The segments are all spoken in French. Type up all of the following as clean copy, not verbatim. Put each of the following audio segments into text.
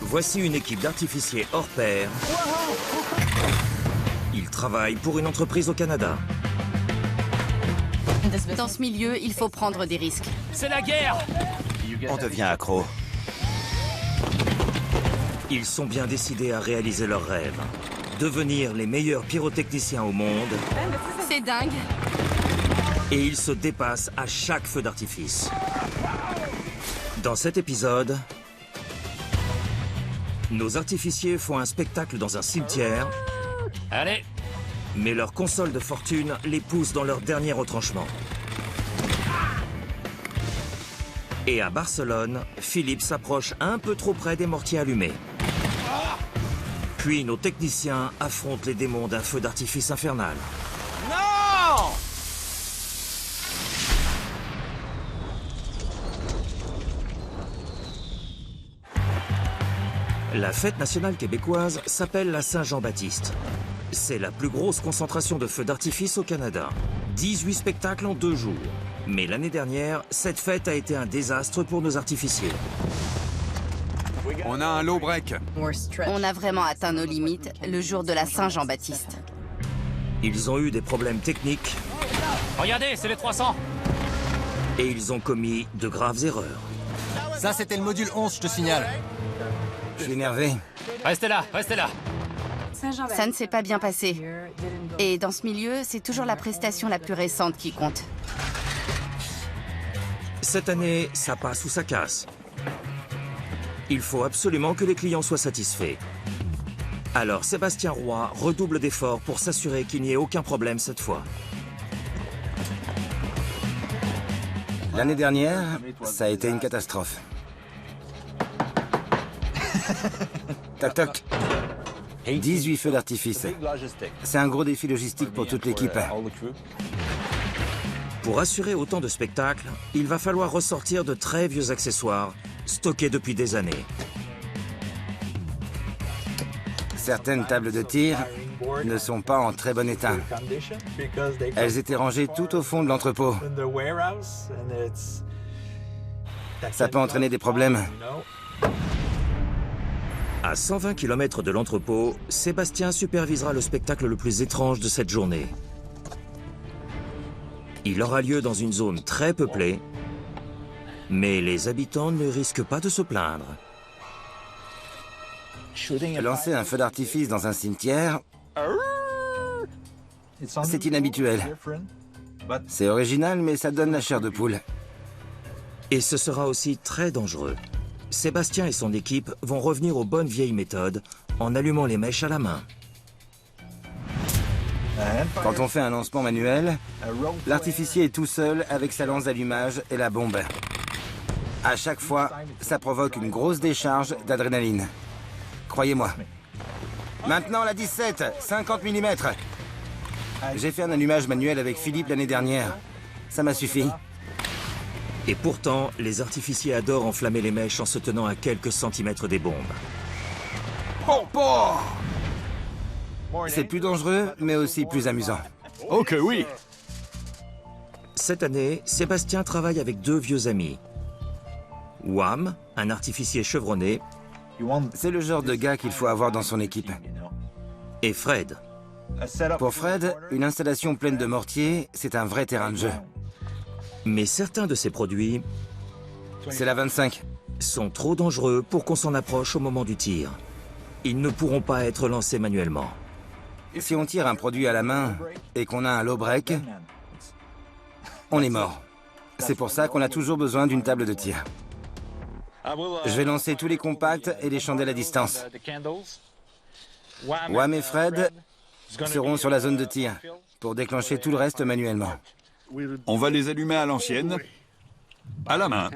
Voici une équipe d'artificiers hors pair. Ils travaillent pour une entreprise au Canada. Dans ce milieu, il faut prendre des risques. C'est la guerre! On devient accro. Ils sont bien décidés à réaliser leur rêve. Devenir les meilleurs pyrotechniciens au monde. C'est dingue. Et ils se dépassent à chaque feu d'artifice. Dans cet épisode, nos artificiers font un spectacle dans un cimetière. Allez! Mais leur console de fortune les pousse dans leur dernier retranchement. Et à Barcelone, Philippe s'approche un peu trop près des mortiers allumés. Puis nos techniciens affrontent les démons d'un feu d'artifice infernal. Non! La fête nationale québécoise s'appelle la Saint-Jean-Baptiste. C'est la plus grosse concentration de feux d'artifice au Canada. 18 spectacles en 2 jours. Mais l'année dernière, cette fête a été un désastre pour nos artificiers. On a un low break. On a vraiment atteint nos limites le jour de la Saint-Jean-Baptiste. Ils ont eu des problèmes techniques Regardez, c'est les 300! et ils ont commis de graves erreurs. Ça, c'était le module 11, je te signale. Je suis énervé. Restez là, restez là! Ça ne s'est pas bien passé. Et dans ce milieu, c'est toujours la prestation la plus récente qui compte. Cette année, ça passe ou ça casse. Il faut absolument que les clients soient satisfaits. Alors Sébastien Roy redouble d'efforts pour s'assurer qu'il n'y ait aucun problème cette fois. L'année dernière, ça a été une catastrophe. Toc toc. 18 feux d'artifice. C'est un gros défi logistique pour toute l'équipe. Pour assurer autant de spectacles, il va falloir ressortir de très vieux accessoires, stockés depuis des années. Certaines tables de tir ne sont pas en très bon état. Elles étaient rangées tout au fond de l'entrepôt. Ça peut entraîner des problèmes. À 120 km de l'entrepôt, Sébastien supervisera le spectacle le plus étrange de cette journée. Il aura lieu dans une zone très peuplée, mais les habitants ne risquent pas de se plaindre. Lancer un feu d'artifice dans un cimetière, c'est inhabituel. C'est original, mais ça donne la chair de poule. Et ce sera aussi très dangereux. Sébastien et son équipe vont revenir aux bonnes vieilles méthodes en allumant les mèches à la main. Quand on fait un lancement manuel, l'artificier est tout seul avec sa lance d'allumage et la bombe. À chaque fois, ça provoque une grosse décharge d'adrénaline. Croyez-moi. Maintenant la 17, 50 mm. J'ai fait un allumage manuel avec Philippe l'année dernière. Ça m'a suffi. Et pourtant, les artificiers adorent enflammer les mèches en se tenant à quelques centimètres des bombes. C'est plus dangereux, mais aussi plus amusant. Ok, oui. Cette année, Sébastien travaille avec 2 vieux amis. Wham, un artificier chevronné, C'est le genre de gars qu'il faut avoir dans son équipe. et Fred, Pour Fred, une installation pleine de mortiers, c'est un vrai terrain de jeu. mais certains de ces produits C'est la 25. sont trop dangereux pour qu'on s'en approche au moment du tir. Ils ne pourront pas être lancés manuellement. Si on tire un produit à la main et qu'on a un low break, on est mort. C'est pour ça qu'on a toujours besoin d'une table de tir. Je vais lancer tous les compacts et les chandelles à distance. Wham et Fred seront sur la zone de tir pour déclencher tout le reste manuellement. On va les allumer à l'ancienne, à la main.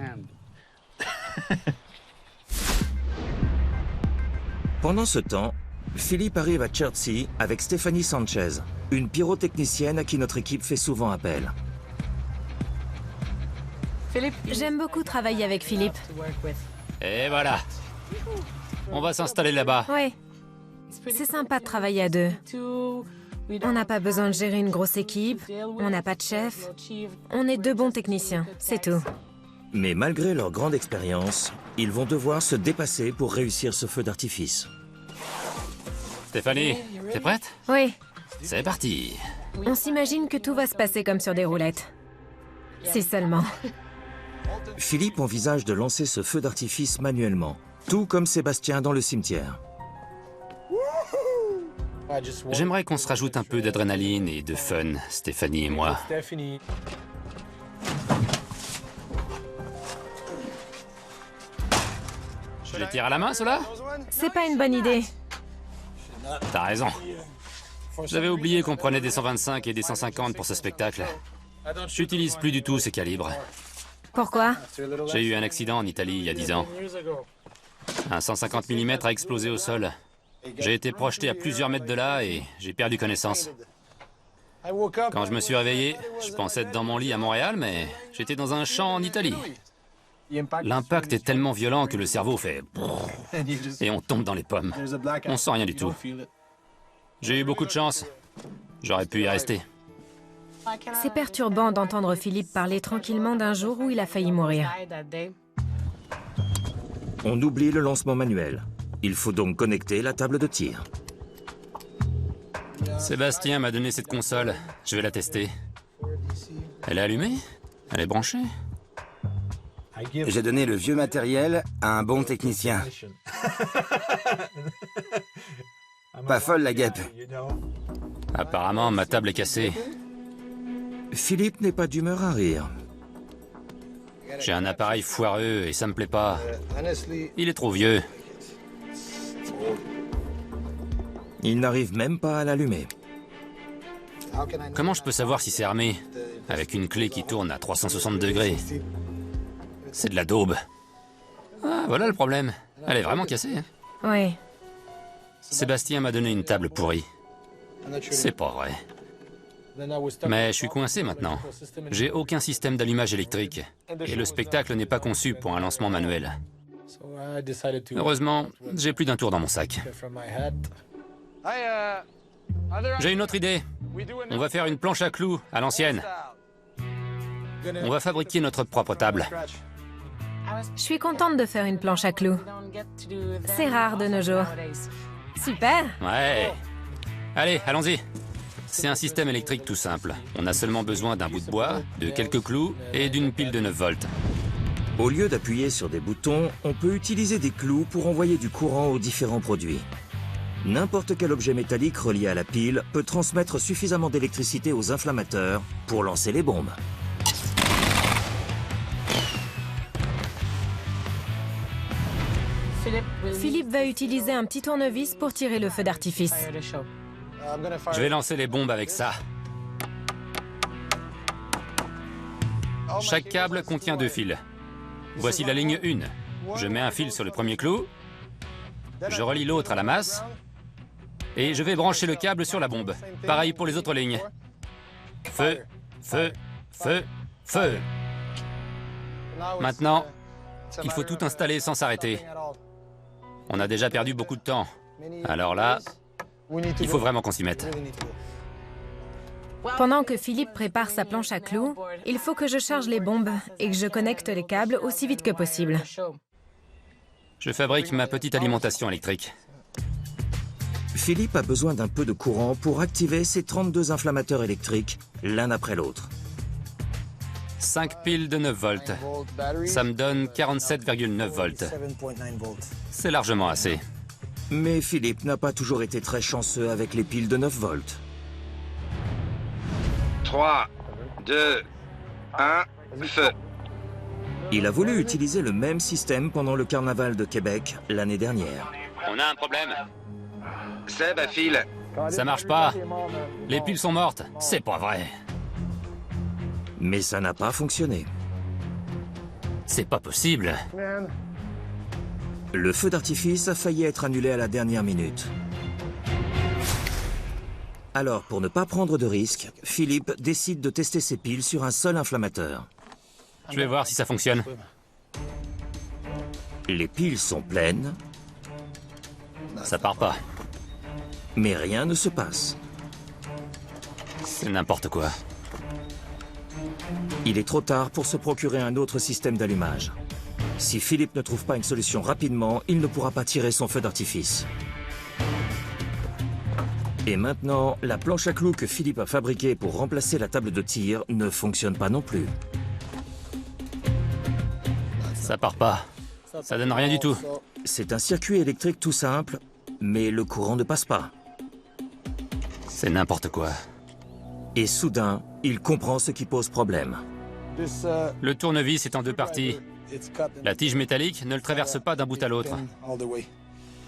Pendant ce temps, Philippe arrive à Chertsey avec Stéphanie Sanchez, une pyrotechnicienne à qui notre équipe fait souvent appel. J'aime beaucoup travailler avec Philippe. Et voilà. On va s'installer là-bas. Oui. C'est sympa de travailler à 2. On n'a pas besoin de gérer une grosse équipe, on n'a pas de chef. On est 2 bons techniciens, c'est tout. Mais malgré leur grande expérience, ils vont devoir se dépasser pour réussir ce feu d'artifice. Stéphanie, t'es prête? Oui, C'est parti. on s'imagine que tout va se passer comme sur des roulettes. Si seulement. Philippe envisage de lancer ce feu d'artifice manuellement, tout comme Sébastien dans le cimetière. J'aimerais qu'on se rajoute un peu d'adrénaline et de fun, Stéphanie et moi. Je les tire à la main, ceux-là? C'est pas une bonne idée. T'as raison. J'avais oublié qu'on prenait des 125 et des 150 pour ce spectacle. J'utilise plus du tout ces calibres. Pourquoi? J'ai eu un accident en Italie il y a 10 ans. Un 150 mm a explosé au sol. J'ai été projeté à plusieurs mètres de là et j'ai perdu connaissance. Quand je me suis réveillé, je pensais être dans mon lit à Montréal, mais j'étais dans un champ en Italie. L'impact est tellement violent que le cerveau fait... et on tombe dans les pommes. On sent rien du tout. J'ai eu beaucoup de chance. J'aurais pu y rester. C'est perturbant d'entendre Philippe parler tranquillement d'un jour où il a failli mourir. On oublie le lancement manuel. Il faut donc connecter la table de tir. Sébastien m'a donné cette console. Je vais la tester. Elle est allumée? Elle est branchée? J'ai donné le vieux matériel à un bon technicien. Pas folle la guêpe. Apparemment, ma table est cassée. Philippe n'est pas d'humeur à rire. J'ai un appareil foireux et ça me plaît pas. Il est trop vieux. Il n'arrive même pas à l'allumer. Comment je peux savoir si c'est armé? Avec une clé qui tourne à 360 degrés. C'est de la daube. Ah, voilà le problème. Elle est vraiment cassée. Hein. Oui. Sébastien m'a donné une table pourrie. C'est pas vrai. Mais je suis coincé maintenant. J'ai aucun système d'allumage électrique. Et le spectacle n'est pas conçu pour un lancement manuel. Heureusement, j'ai plus d'un tour dans mon sac. J'ai une autre idée. On va faire une planche à clous à l'ancienne. On va fabriquer notre propre table. Je suis contente de faire une planche à clous. C'est rare de nos jours. Super! Ouais. Allez, allons-y. C'est un système électrique tout simple. On a seulement besoin d'un bout de bois, de quelques clous et d'une pile de 9 volts. Au lieu d'appuyer sur des boutons, on peut utiliser des clous pour envoyer du courant aux différents produits. N'importe quel objet métallique relié à la pile peut transmettre suffisamment d'électricité aux inflammateurs pour lancer les bombes. Philippe va utiliser un petit tournevis pour tirer le feu d'artifice. Je vais lancer les bombes avec ça. Chaque câble contient 2 fils. Voici la ligne 1. Je mets un fil sur le premier clou. Je relie l'autre à la masse. Et je vais brancher le câble sur la bombe. Pareil pour les autres lignes. Feu, feu, feu, feu. Maintenant, il faut tout installer sans s'arrêter. On a déjà perdu beaucoup de temps. Alors là, il faut vraiment qu'on s'y mette. Pendant que Philippe prépare sa planche à clous, il faut que je charge les bombes et que je connecte les câbles aussi vite que possible. Je fabrique ma petite alimentation électrique. Philippe a besoin d'un peu de courant pour activer ces 32 inflammateurs électriques, l'un après l'autre. 5 piles de 9 volts. Ça me donne 47,9 volts. C'est largement assez. Mais Philippe n'a pas toujours été très chanceux avec les piles de 9 volts. 3, 2, 1, feu. Il a voulu utiliser le même système pendant le carnaval de Québec l'année dernière. On a un problème. Seb à fil. Ça marche pas. Les piles sont mortes. C'est pas vrai. Mais ça n'a pas fonctionné. C'est pas possible. Le feu d'artifice a failli être annulé à la dernière minute. Alors, pour ne pas prendre de risques, Philippe décide de tester ses piles sur un seul inflammateur. Je vais voir si ça fonctionne. Les piles sont pleines, Ça part pas. mais rien ne se passe. C'est n'importe quoi. Il est trop tard pour se procurer un autre système d'allumage. Si Philippe ne trouve pas une solution rapidement, il ne pourra pas tirer son feu d'artifice. Et maintenant, la planche à clous que Philippe a fabriquée pour remplacer la table de tir ne fonctionne pas non plus. Ça part pas. Ça donne rien du tout. C'est un circuit électrique tout simple, mais le courant ne passe pas. C'est n'importe quoi. Et soudain, il comprend ce qui pose problème. Le tournevis est en deux parties. La tige métallique ne le traverse pas d'un bout à l'autre.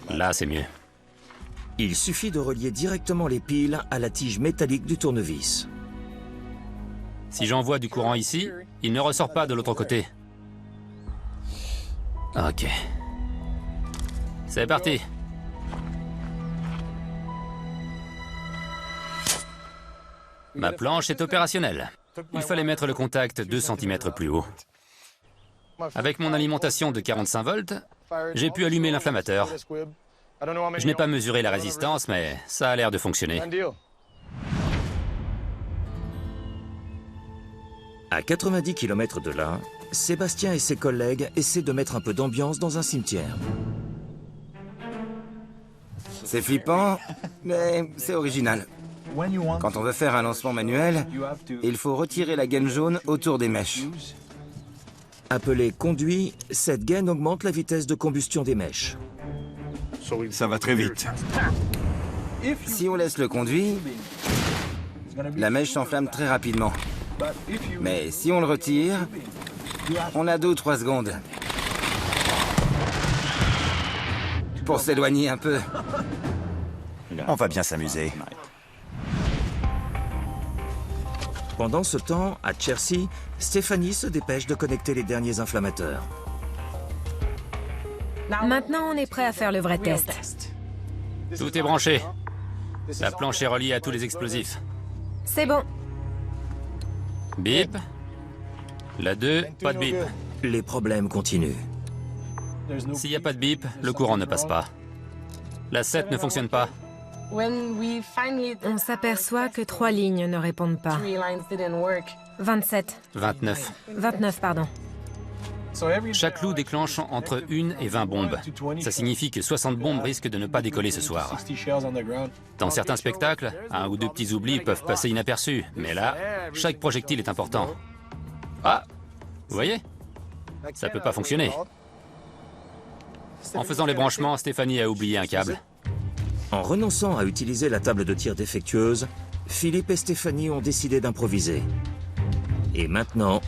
Là, c'est mieux. Il suffit de relier directement les piles à la tige métallique du tournevis. Si j'envoie du courant ici, il ne ressort pas de l'autre côté. Ok. C'est parti. Ma planche est opérationnelle. Il fallait mettre le contact 2 cm plus haut. Avec mon alimentation de 45 volts, j'ai pu allumer l'inflammateur. Je n'ai pas mesuré la résistance, mais ça a l'air de fonctionner. À 90 km de là, Sébastien et ses collègues essaient de mettre un peu d'ambiance dans un cimetière. C'est flippant, mais c'est original. Quand on veut faire un lancement manuel, il faut retirer la gaine jaune autour des mèches. Appelée conduit, cette gaine augmente la vitesse de combustion des mèches. Ça va très vite. Si on laisse le conduit, la mèche s'enflamme très rapidement. Mais si on le retire, on a 2 ou 3 secondes pour s'éloigner un peu. On va bien s'amuser. Pendant ce temps, à Chertsey, Stéphanie se dépêche de connecter les derniers inflammateurs. Maintenant, on est prêt à faire le vrai test. Tout est branché. La planche est reliée à tous les explosifs. C'est bon. Bip. La 2, pas de bip. Les problèmes continuent. S'il n'y a pas de bip, le courant ne passe pas. La 7 ne fonctionne pas. On s'aperçoit que 3 lignes ne répondent pas. 27. 29. 29, pardon. Chaque loup déclenche entre 1 et 20 bombes. Ça signifie que 60 bombes risquent de ne pas décoller ce soir. Dans certains spectacles, 1 ou 2 petits oublis peuvent passer inaperçus. Mais là, chaque projectile est important. Ah, vous voyez? Ça peut pas fonctionner. En faisant les branchements, Stéphanie a oublié un câble. En renonçant à utiliser la table de tir défectueuse, Philippe et Stéphanie ont décidé d'improviser. Et maintenant,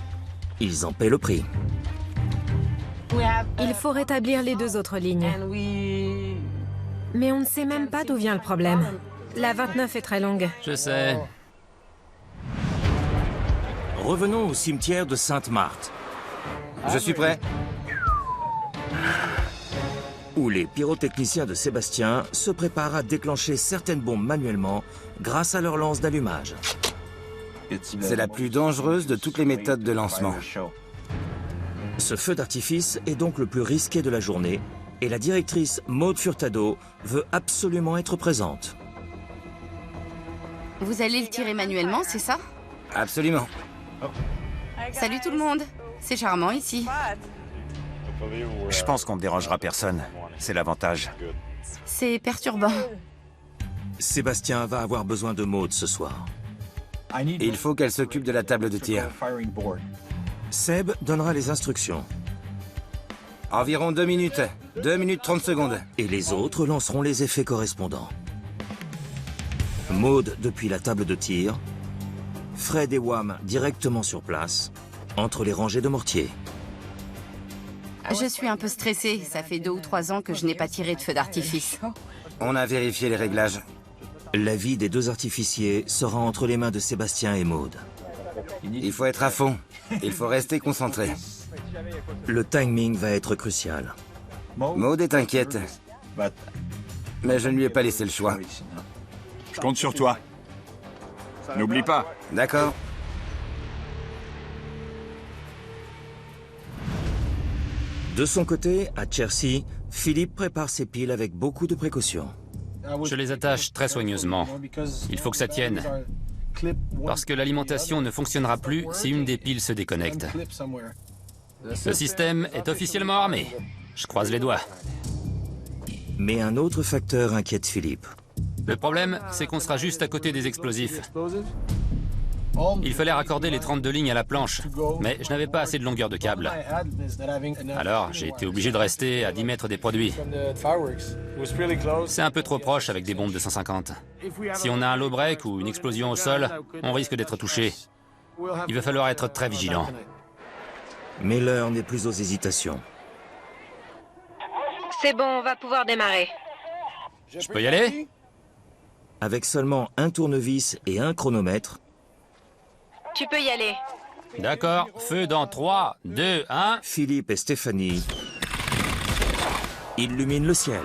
ils en paient le prix. Il faut rétablir les 2 autres lignes. Mais on ne sait même pas d'où vient le problème. La 29 est très longue. Je sais. Revenons au cimetière de Sainte-Marthe, Je suis prêt. où les pyrotechniciens de Sébastien se préparent à déclencher certaines bombes manuellement grâce à leur lance d'allumage. C'est la plus dangereuse de toutes les méthodes de lancement. Ce feu d'artifice est donc le plus risqué de la journée et la directrice Maude Furtado veut absolument être présente. Vous allez le tirer manuellement, c'est ça? Absolument. Salut tout le monde. C'est charmant ici. Je pense qu'on ne dérangera personne. C'est l'avantage. C'est perturbant. Sébastien va avoir besoin de Maude ce soir. Il faut qu'elle s'occupe de la table de tir. Seb donnera les instructions Environ 2 minutes. 2 minutes 30 secondes. et les autres lanceront les effets correspondants. Maude depuis la table de tir, Fred et Wham directement sur place, entre les rangées de mortiers. Je suis un peu stressée. Ça fait 2 ou 3 ans que je n'ai pas tiré de feu d'artifice. On a vérifié les réglages. La vie des 2 artificiers sera entre les mains de Sébastien et Maude. Il faut être à fond. Il faut rester concentré. Le timing va être crucial. Maude est inquiète. Mais je ne lui ai pas laissé le choix. Je compte sur toi. N'oublie pas. D'accord. De son côté, à Chertsey, Philippe prépare ses piles avec beaucoup de précautions. Je les attache très soigneusement. Il faut que ça tienne. Parce que l'alimentation ne fonctionnera plus si une des piles se déconnecte. Le système est officiellement armé. Je croise les doigts. Mais un autre facteur inquiète Philippe. Le problème, c'est qu'on sera juste à côté des explosifs. Il fallait raccorder les 32 lignes à la planche, mais je n'avais pas assez de longueur de câble. Alors, j'ai été obligé de rester à 10 mètres des produits. C'est un peu trop proche avec des bombes de 150. Si on a un low break ou une explosion au sol, on risque d'être touché. Il va falloir être très vigilant. Mais l'heure n'est plus aux hésitations. C'est bon, on va pouvoir démarrer. Je peux y aller? Avec seulement un tournevis et un chronomètre, Tu peux y aller. D'accord, feu dans 3, 2, 1... Philippe et Stéphanie illuminent le ciel.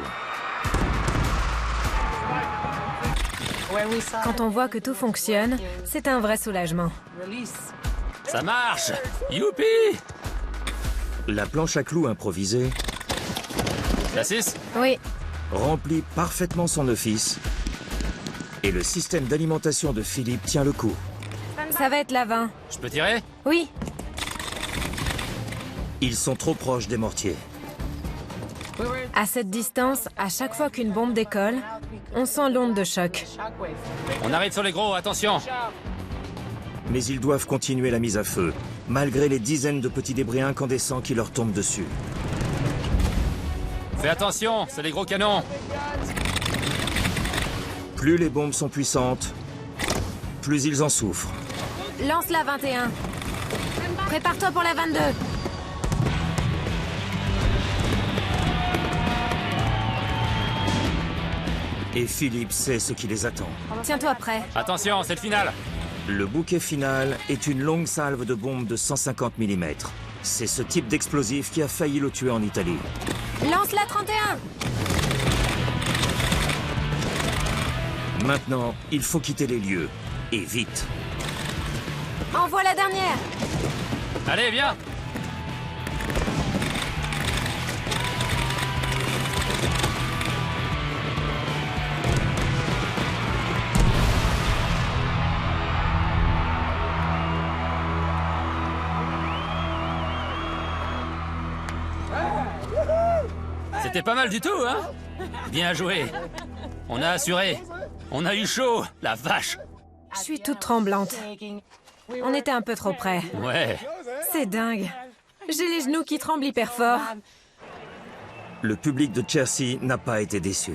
Quand on voit que tout fonctionne, c'est un vrai soulagement. Ça marche! Youpi! La planche à clous improvisée La 6? Oui, remplit parfaitement son office et le système d'alimentation de Philippe tient le coup. ça va être la 20. Je peux tirer? Oui, Ils sont trop proches des mortiers. à cette distance, à chaque fois qu'une bombe décolle, on sent l'onde de choc. On arrive sur les gros, attention! Mais ils doivent continuer la mise à feu, malgré les dizaines de petits débris incandescents qui leur tombent dessus. Fais attention, c'est des gros canons! Plus les bombes sont puissantes, plus ils en souffrent. Lance la 21. Prépare-toi pour la 22. Et Philippe sait ce qui les attend. Tiens-toi prêt. Attention, c'est le final! Le bouquet final est une longue salve de bombes de 150 mm. C'est ce type d'explosif qui a failli le tuer en Italie. Lance la 31. Maintenant, il faut quitter les lieux. Et vite. Envoie la dernière. Allez, viens! C'était pas mal du tout, hein? Bien joué. On a assuré. On a eu chaud, la vache. Je suis toute tremblante. On était un peu trop près. Ouais. C'est dingue. J'ai les genoux qui tremblent hyper fort. Le public de Chelsea n'a pas été déçu.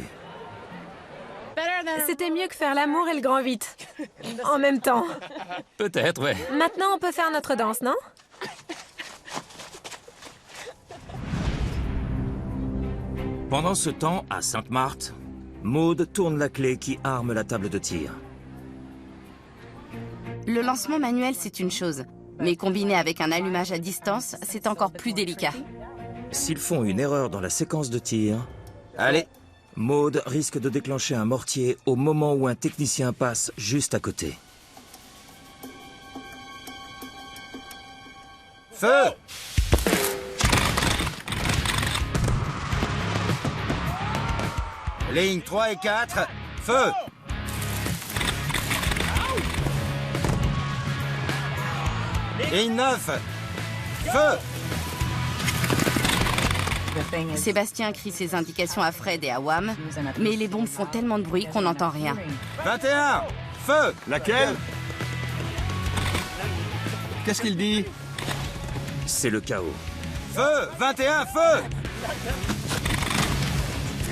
C'était mieux que faire l'amour et le grand 8. En même temps. Peut-être, ouais. Maintenant, on peut faire notre danse, non? Pendant ce temps, à Sainte-Marthe, Maud tourne la clé qui arme la table de tir. Le lancement manuel, c'est une chose. Mais combiné avec un allumage à distance, c'est encore plus délicat. S'ils font une erreur dans la séquence de tir, Allez, Maud risque de déclencher un mortier au moment où un technicien passe juste à côté. feu! Ligne 3 et 4, feu! Ligne 9, feu! Sébastien crie ses indications à Fred et à Wham, mais les bombes font tellement de bruit qu'on n'entend rien. 21, feu! Laquelle? Qu'est-ce qu'il dit? C'est le chaos. Feu! 21, feu!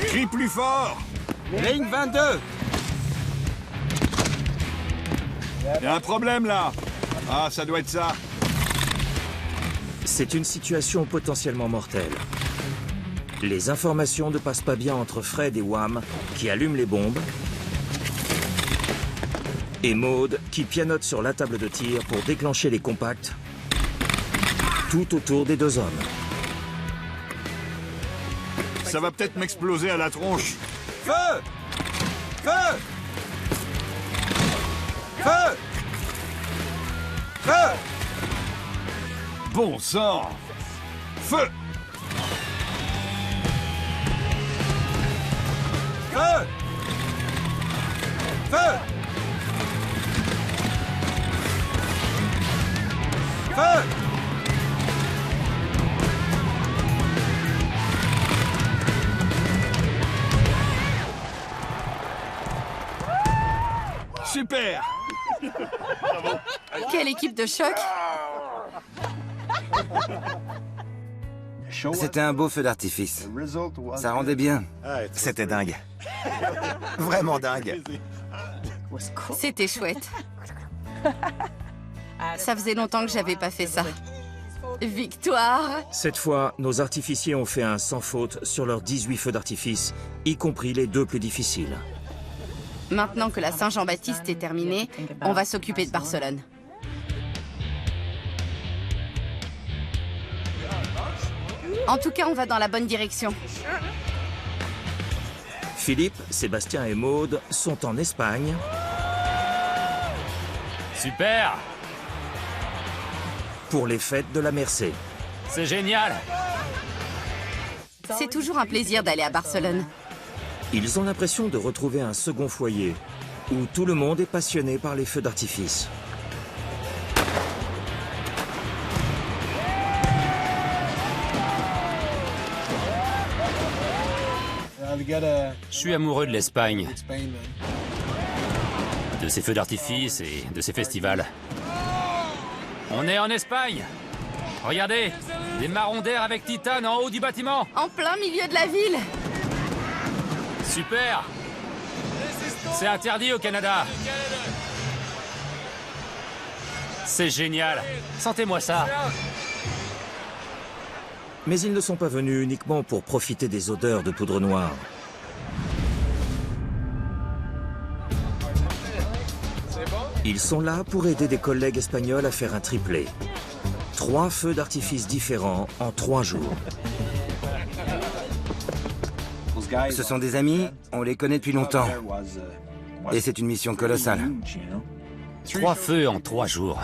Crie plus fort! Ligne 22, Il y a un problème là! Ah, ça doit être ça. C'est une situation potentiellement mortelle. Les informations ne passent pas bien entre Fred et Wham, qui allument les bombes, et Maud, qui pianote sur la table de tir pour déclencher les compacts, tout autour des deux hommes. Ça va peut-être m'exploser à la tronche. feu! Feu! Feu! Feu! Bon sang! Feu! Feu! Feu! Super! Quelle équipe de choc! C'était un beau feu d'artifice. Ça rendait bien. C'était dingue. Vraiment dingue. C'était chouette. Ça faisait longtemps que j'avais pas fait ça. Victoire! Cette fois, nos artificiers ont fait un sans faute sur leurs 18 feux d'artifice, y compris les 2 plus difficiles. Maintenant que la Saint-Jean-Baptiste est terminée, on va s'occuper de Barcelone. En tout cas, on va dans la bonne direction. Philippe, Sébastien et Maude sont en Espagne. Super! Pour les fêtes de la Mercé. C'est génial! C'est toujours un plaisir d'aller à Barcelone. Ils ont l'impression de retrouver un second foyer, où tout le monde est passionné par les feux d'artifice. Je suis amoureux de l'Espagne, de ses feux d'artifice et de ses festivals. On est en Espagne! Regardez, des marrons d'air avec titane en haut du bâtiment! En plein milieu de la ville! Super! C'est interdit au Canada! C'est génial! Sentez-moi ça! Mais ils ne sont pas venus uniquement pour profiter des odeurs de poudre noire. Ils sont là pour aider des collègues espagnols à faire un triplé. 3 feux d'artifice différents en 3 jours. Ce sont des amis, on les connaît depuis longtemps. Et c'est une mission colossale. 3 feux en 3 jours.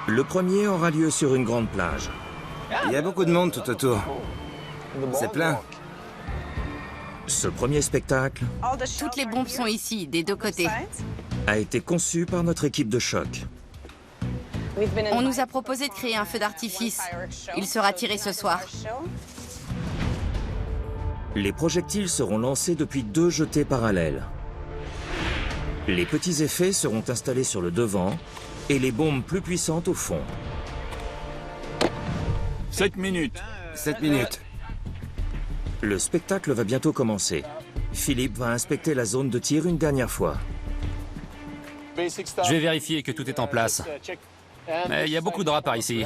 Le premier aura lieu sur une grande plage. Il y a beaucoup de monde tout autour. C'est plein. Ce premier spectacle Toutes les bombes sont ici, des 2 côtés. a été conçu par notre équipe de choc. On nous a proposé de créer un feu d'artifice. Il sera tiré ce soir. Les projectiles seront lancés depuis 2 jetées parallèles. Les petits effets seront installés sur le devant et les bombes plus puissantes au fond. 7 minutes. 7 minutes. Le spectacle va bientôt commencer. Philippe va inspecter la zone de tir une dernière fois. Je vais vérifier que tout est en place. Mais il y a beaucoup de rats par ici.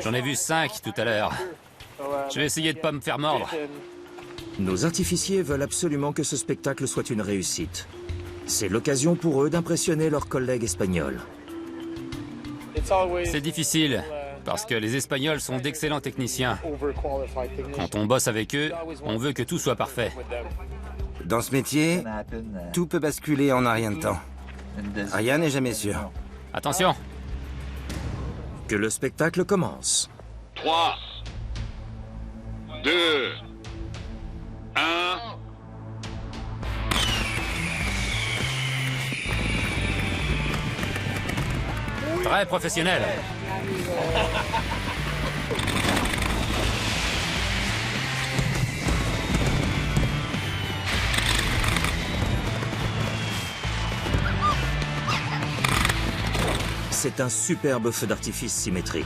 J'en ai vu 5 tout à l'heure. Je vais essayer de pas me faire mordre. Nos artificiers veulent absolument que ce spectacle soit une réussite. C'est l'occasion pour eux d'impressionner leurs collègues espagnols. C'est difficile, parce que les Espagnols sont d'excellents techniciens. Quand on bosse avec eux, on veut que tout soit parfait. Dans ce métier, tout peut basculer en un rien de temps. Rien n'est jamais sûr. Attention! Que le spectacle commence. 3, 2, 1... Très professionnel. C'est un superbe feu d'artifice symétrique.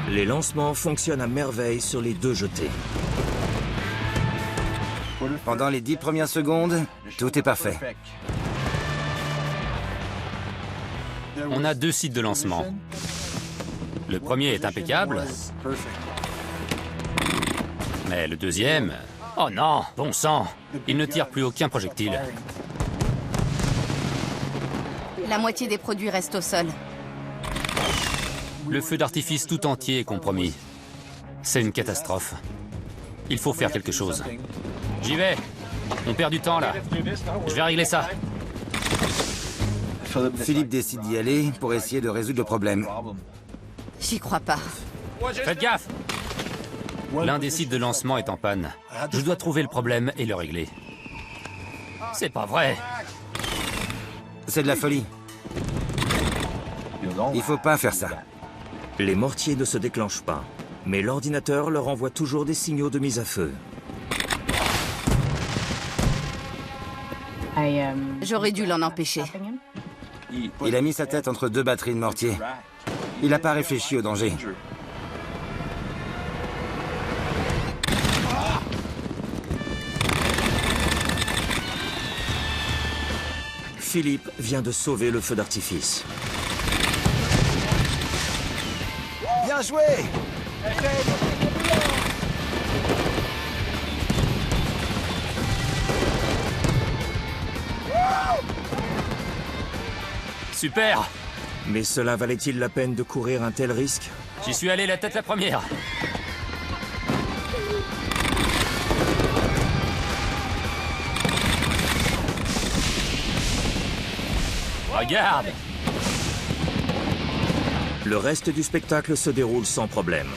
Les lancements fonctionnent à merveille sur les 2 jetés. Pendant les 10 premières secondes, tout est parfait. On a 2 sites de lancement. Le premier est impeccable. Mais le deuxième... Oh non, bon sang! Il ne tire plus aucun projectile. La moitié des produits restent au sol. Le feu d'artifice tout entier est compromis. C'est une catastrophe. Il faut faire quelque chose. J'y vais. On perd du temps là. Je vais régler ça. Philippe décide d'y aller pour essayer de résoudre le problème. J'y crois pas. Faites gaffe! L'un des sites de lancement est en panne. Je dois trouver le problème et le régler. C'est pas vrai. C'est de la folie. Il faut pas faire ça. Les mortiers ne se déclenchent pas. Mais l'ordinateur leur envoie toujours des signaux de mise à feu. J'aurais dû l'en empêcher. Il a mis sa tête entre 2 batteries de mortier. Il n'a pas réfléchi au danger. Philippe vient de sauver le feu d'artifice. Bien joué! Super! Mais cela valait-il la peine de courir un tel risque? J'y suis allé la tête la première. Regarde! Le reste du spectacle se déroule sans problème.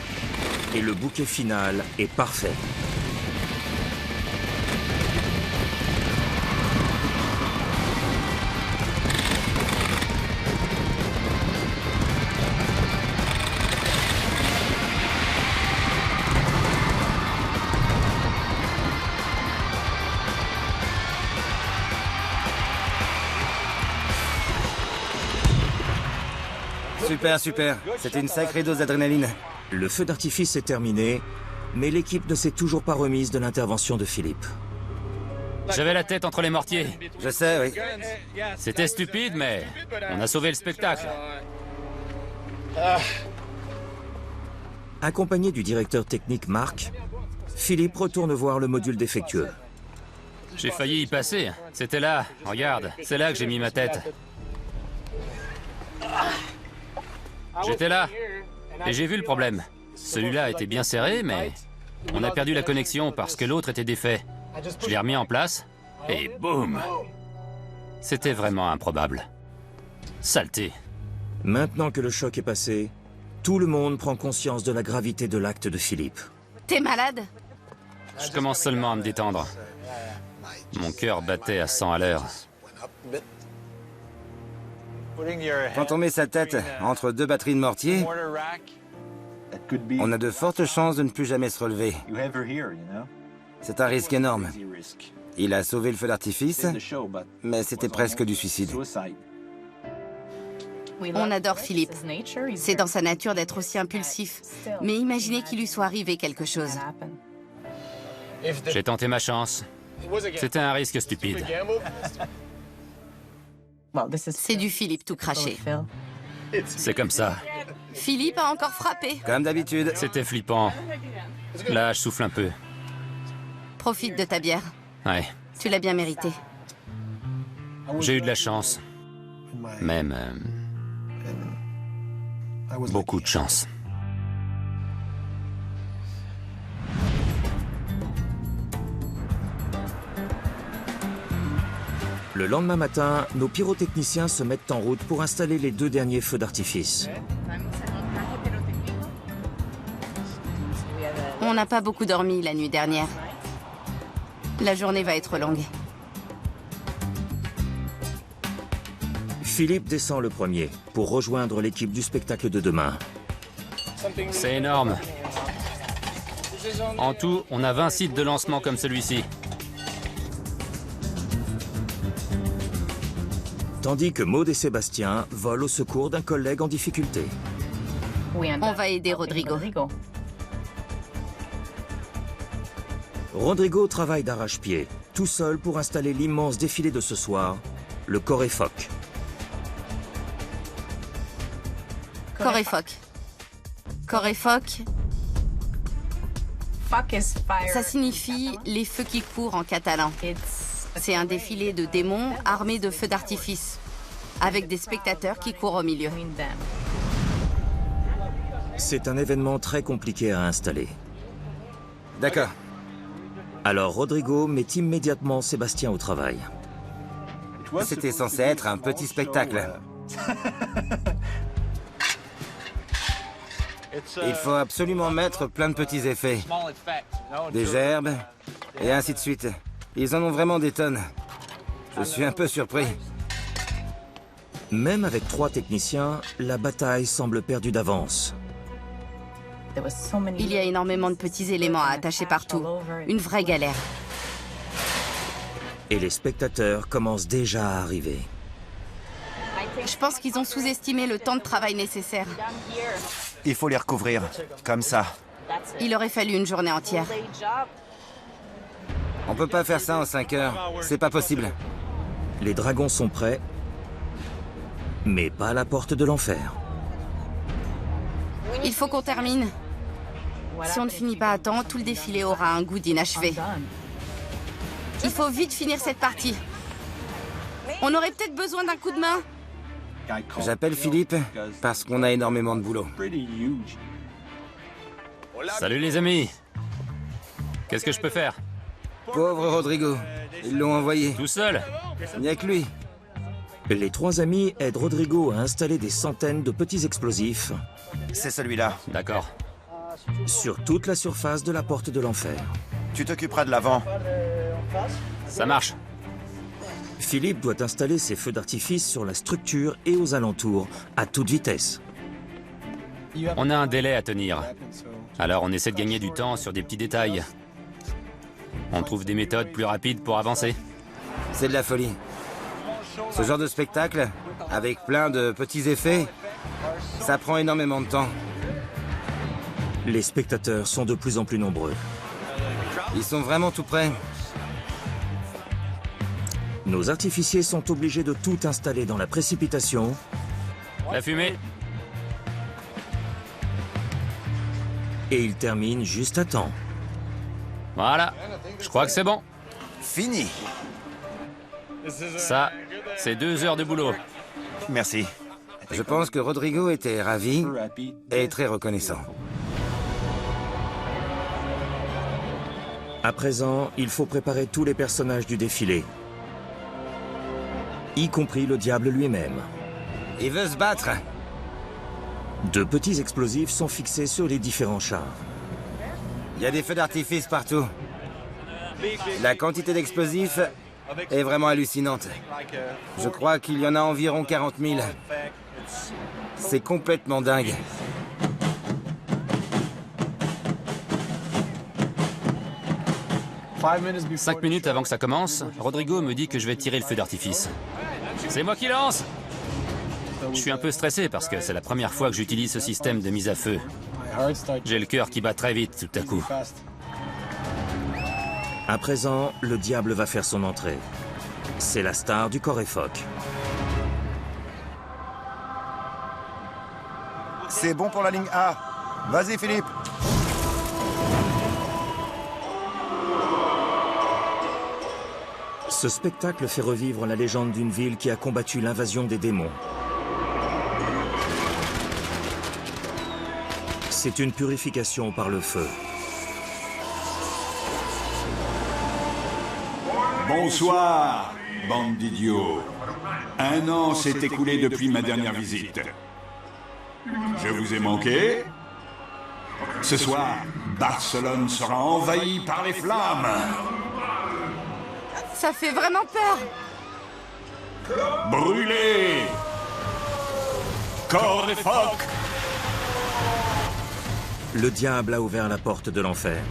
Et le bouquet final est parfait. Super, super. C'était une sacrée dose d'adrénaline. Le feu d'artifice est terminé, mais l'équipe ne s'est toujours pas remise de l'intervention de Philippe. J'avais la tête entre les mortiers. Je sais, oui. C'était stupide, mais on a sauvé le spectacle. Accompagné du directeur technique Marc, Philippe retourne voir le module défectueux. J'ai failli y passer. C'était là. Regarde, c'est là que j'ai mis ma tête. J'étais là, et j'ai vu le problème. Celui-là était bien serré, mais on a perdu la connexion parce que l'autre était défait. Je l'ai remis en place, et boum! C'était vraiment improbable. Saleté. Maintenant que le choc est passé, tout le monde prend conscience de la gravité de l'acte de Philippe. T'es malade? Je commence seulement à me détendre. Mon cœur battait à 100 à l'heure. Quand on met sa tête entre 2 batteries de mortier, on a de fortes chances de ne plus jamais se relever. C'est un risque énorme. Il a sauvé le feu d'artifice, mais c'était presque du suicide. On adore Philippe. C'est dans sa nature d'être aussi impulsif. Mais imaginez qu'il lui soit arrivé quelque chose. J'ai tenté ma chance. C'était un risque stupide. C'est du Philippe tout craché. C'est comme ça. Philippe a encore frappé. Comme d'habitude. C'était flippant. Là, je souffle un peu. Profite de ta bière. Ouais, Tu l'as bien mérité. j'ai eu de la chance. Même... beaucoup de chance. Le lendemain matin, nos pyrotechniciens se mettent en route pour installer les 2 derniers feux d'artifice. On n'a pas beaucoup dormi la nuit dernière. La journée va être longue. Philippe descend le premier pour rejoindre l'équipe du spectacle de demain. C'est énorme. En tout, on a 20 sites de lancement comme celui-ci. Tandis que Maud et Sébastien volent au secours d'un collègue en difficulté. On va aider Rodrigo. Rodrigo travaille d'arrache-pied, tout seul pour installer l'immense défilé de ce soir, le Coréfoc. Coréfoc. Coréfoc, ça signifie les feux qui courent en catalan. C'est un défilé de démons armés de feux d'artifice, avec des spectateurs qui courent au milieu. C'est un événement très compliqué à installer. D'accord. Alors Rodrigo met immédiatement Sébastien au travail. C'était censé être un petit spectacle. Il faut absolument mettre plein de petits effets. Des gerbes, et ainsi de suite. Ils en ont vraiment des tonnes. Je suis un peu surpris. Même avec 3 techniciens, la bataille semble perdue d'avance. Il y a énormément de petits éléments à attacher partout. Une vraie galère. Et les spectateurs commencent déjà à arriver. Je pense qu'ils ont sous-estimé le temps de travail nécessaire. Il faut les recouvrir, comme ça. Il aurait fallu une journée entière. On peut pas faire ça en 5 heures. C'est pas possible. Les dragons sont prêts, mais pas à la porte de l'enfer. Il faut qu'on termine. Si on ne finit pas à temps, tout le défilé aura un goût d'inachevé. Il faut vite finir cette partie. On aurait peut-être besoin d'un coup de main. J'appelle Philippe parce qu'on a énormément de boulot. Salut les amis. Qu'est-ce que je peux faire? Pauvre Rodrigo. Ils l'ont envoyé. Tout seul? Il n'y a que lui. Les 3 amis aident Rodrigo à installer des centaines de petits explosifs C'est celui-là. D'accord. sur toute la surface de la porte de l'enfer. Tu t'occuperas de l'avant. Ça marche. Philippe doit installer ses feux d'artifice sur la structure et aux alentours, à toute vitesse. On a un délai à tenir. Alors on essaie de gagner du temps sur des petits détails. On trouve des méthodes plus rapides pour avancer. C'est de la folie. Ce genre de spectacle, avec plein de petits effets, ça prend énormément de temps. Les spectateurs sont de plus en plus nombreux. Ils sont vraiment tout prêts. Nos artificiers sont obligés de tout installer dans la précipitation. La fumée. Et ils terminent juste à temps. Voilà. Je crois que c'est bon. Fini. Ça, c'est 2 heures de boulot. Merci. Je pense que Rodrigo était ravi et très reconnaissant. À présent, il faut préparer tous les personnages du défilé, y compris le diable lui-même. Il veut se battre. De petits explosifs sont fixés sur les différents chars. Il y a des feux d'artifice partout. La quantité d'explosifs est vraiment hallucinante. Je crois qu'il y en a environ 40 000. C'est complètement dingue. « 5 minutes avant que ça commence, Rodrigo me dit que je vais tirer le feu d'artifice. C'est moi qui lance! Je suis un peu stressé parce que c'est la première fois que j'utilise ce système de mise à feu. J'ai le cœur qui bat très vite tout à coup. À présent, le diable va faire son entrée. C'est la star du Coréfoc. C'est bon pour la ligne A. Vas-y, Philippe. Ce spectacle fait revivre la légende d'une ville qui a combattu l'invasion des démons. C'est une purification par le feu. Bonsoir, bande d'idiots. 1 an s'est écoulé depuis ma dernière visite. Je vous ai manqué. Ce soir, Barcelone sera envahie par les flammes. Ça fait vraiment peur. Brûlez! Coréfoc! Le diable a ouvert la porte de l'enfer.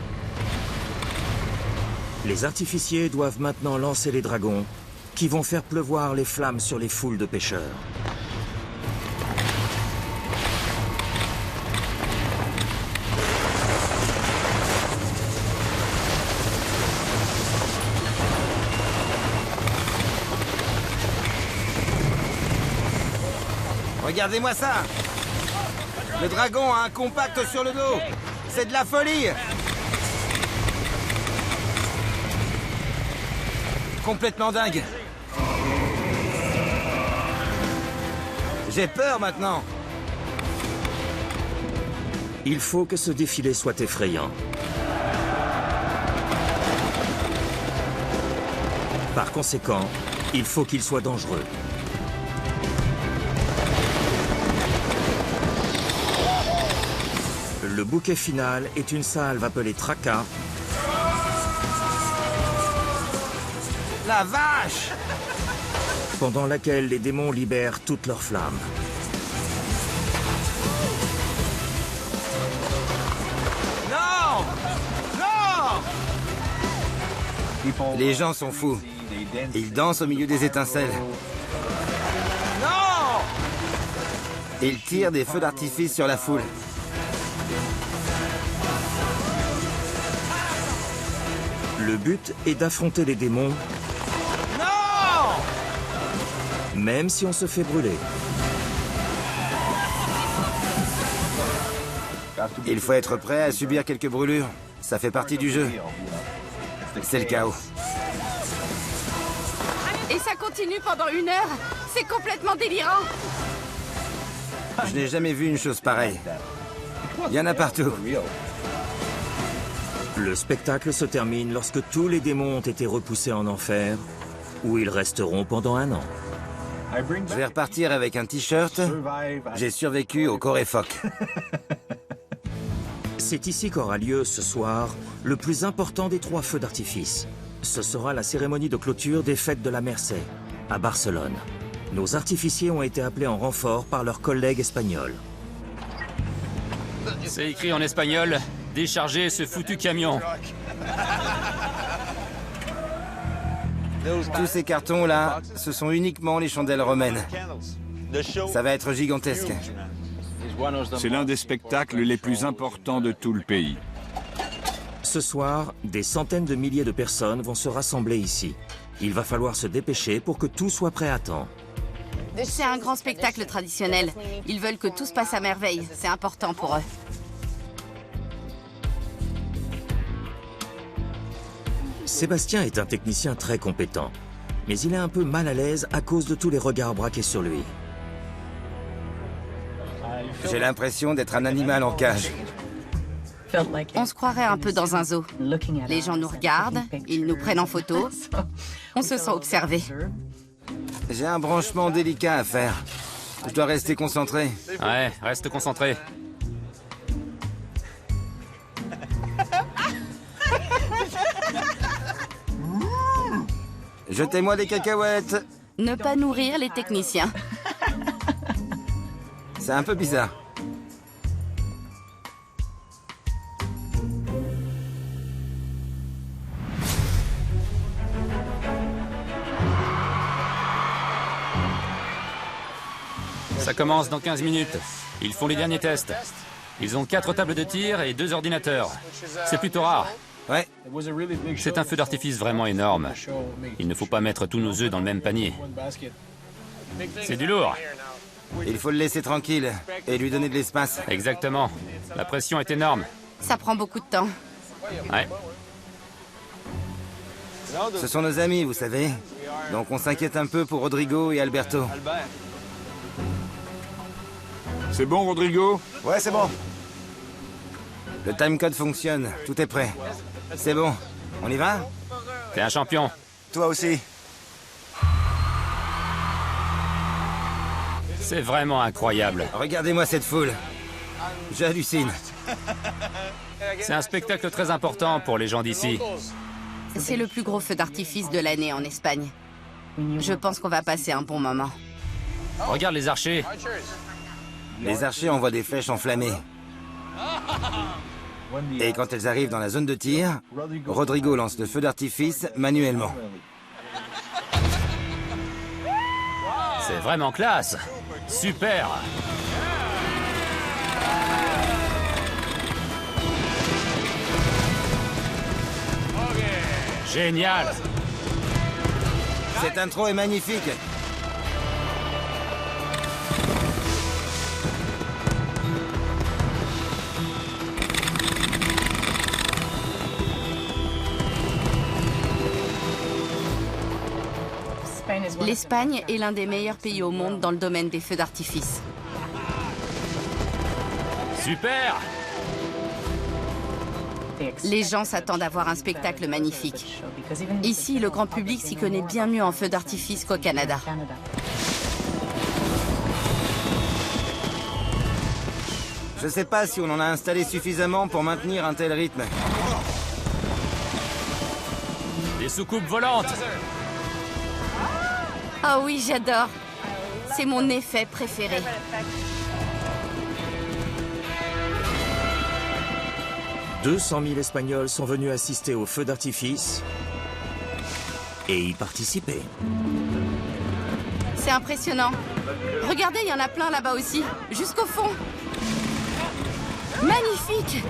Les artificiers doivent maintenant lancer les dragons, qui vont faire pleuvoir les flammes sur les foules de pêcheurs. Regardez-moi ça. Le dragon a un compact sur le dos. C'est de la folie. Complètement dingue. J'ai peur maintenant. Il faut que ce défilé soit effrayant. Par conséquent, il faut qu'il soit dangereux. Le bouquet final est une salve appelée Traka, La vache! pendant laquelle les démons libèrent toutes leurs flammes. Les gens sont fous. Ils dansent au milieu des étincelles. Non! Ils tirent des feux d'artifice sur la foule. Le but est d'affronter les démons, Non! même si on se fait brûler. Il faut être prêt à subir quelques brûlures. Ça fait partie du jeu. C'est le chaos. Et ça continue pendant 1 heure. C'est complètement délirant. Je n'ai jamais vu une chose pareille. Il y en a partout. Le spectacle se termine lorsque tous les démons ont été repoussés en enfer, où ils resteront pendant 1 an. Je vais repartir avec un t-shirt. J'ai survécu au coréphoque. C'est ici qu'aura lieu ce soir le plus important des 3 feux d'artifice. Ce sera la cérémonie de clôture des fêtes de la Mercè, à Barcelone. Nos artificiers ont été appelés en renfort par leurs collègues espagnols. C'est écrit en espagnol, déchargez ce foutu camion. Tous ces cartons-là, ce sont uniquement les chandelles romaines. Ça va être gigantesque. C'est l'un des spectacles les plus importants de tout le pays. Ce soir, des centaines de milliers de personnes vont se rassembler ici. Il va falloir se dépêcher pour que tout soit prêt à temps. C'est un grand spectacle traditionnel. Ils veulent que tout se passe à merveille. C'est important pour eux. Sébastien est un technicien très compétent, mais il est un peu mal à l'aise à cause de tous les regards braqués sur lui. J'ai l'impression d'être un animal en cage. On se croirait un peu dans un zoo. Les gens nous regardent, ils nous prennent en photo. On se sent observé. J'ai un branchement délicat à faire. Je dois rester concentré. Ouais, reste concentré. Jetez-moi des cacahuètes. Ne pas nourrir les techniciens. C'est un peu bizarre. Ça commence dans 15 minutes. Ils font les derniers tests. Ils ont 4 tables de tir et 2 ordinateurs. C'est plutôt rare. Ouais, C'est un feu d'artifice vraiment énorme. Il ne faut pas mettre tous nos œufs dans le même panier. C'est du lourd. il faut le laisser tranquille et lui donner de l'espace. Exactement. La pression est énorme. Ça prend beaucoup de temps. Ouais. Ce sont nos amis, vous savez. Donc on s'inquiète un peu pour Rodrigo et Alberto. C'est bon, Rodrigo? Ouais, c'est bon. Le timecode fonctionne, tout est prêt. C'est bon, on y va? T'es un champion. Toi aussi. C'est vraiment incroyable. Regardez-moi cette foule. J'hallucine. C'est un spectacle très important pour les gens d'ici. C'est le plus gros feu d'artifice de l'année en Espagne. Je pense qu'on va passer un bon moment. Regarde les archers. Les archers envoient des flèches enflammées. Et quand elles arrivent dans la zone de tir, Rodrigo lance le feu d'artifice manuellement. C'est vraiment classe. Super. Génial. Cette intro est magnifique. L'Espagne est l'un des meilleurs pays au monde dans le domaine des feux d'artifice. Super. Les gens s'attendent à voir un spectacle magnifique. Ici, le grand public s'y connaît bien mieux en feux d'artifice qu'au Canada. Je sais pas si on en a installé suffisamment pour maintenir un tel rythme. Des soucoupes volantes. Ah oui, j'adore. C'est mon effet préféré. « 200 000 Espagnols sont venus assister au feu d'artifice et y participer. C'est impressionnant. Regardez, il y en a plein là-bas aussi, jusqu'au fond. Magnifique!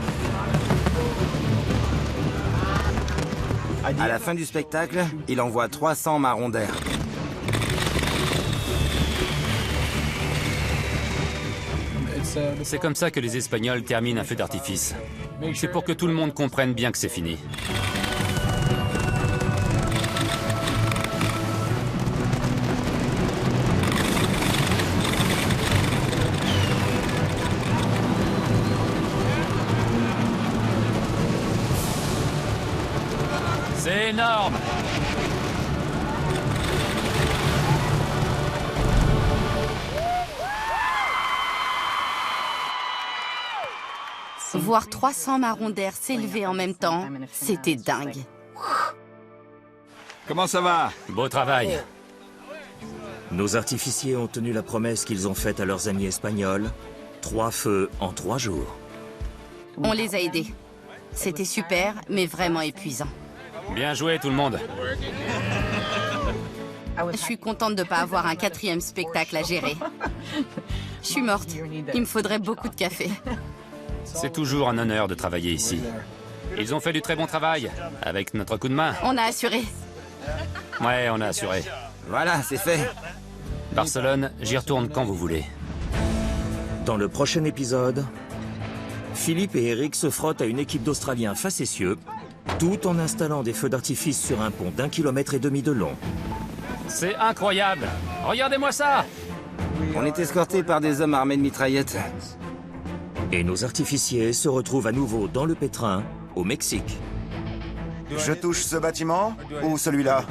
À la fin du spectacle, il envoie 300 marrons d'air. C'est comme ça que les Espagnols terminent un feu d'artifice. C'est pour que tout le monde comprenne bien que c'est fini. C'est énorme! Voir 300 marrons d'air s'élever en même temps, c'était dingue. Comment ça va? Beau travail. Nos artificiers ont tenu la promesse qu'ils ont faite à leurs amis espagnols. 3 feux en 3 jours. On les a aidés. C'était super, mais vraiment épuisant. Bien joué tout le monde. Je suis contente de ne pas avoir un 4e spectacle à gérer. Je suis morte. Il me faudrait beaucoup de café. C'est toujours un honneur de travailler ici. Ils ont fait du très bon travail, avec notre coup de main. On a assuré. Ouais, on a assuré. Voilà, c'est fait. Barcelone, j'y retourne quand vous voulez. Dans le prochain épisode, Philippe et Eric se frottent à une équipe d'Australiens facétieux, tout en installant des feux d'artifice sur un pont d'1,5 km de long. C'est incroyable! Regardez-moi ça! On est escorté par des hommes armés de mitraillettes. Et nos artificiers se retrouvent à nouveau dans le pétrin, au Mexique. Je touche ce bâtiment ou celui-là?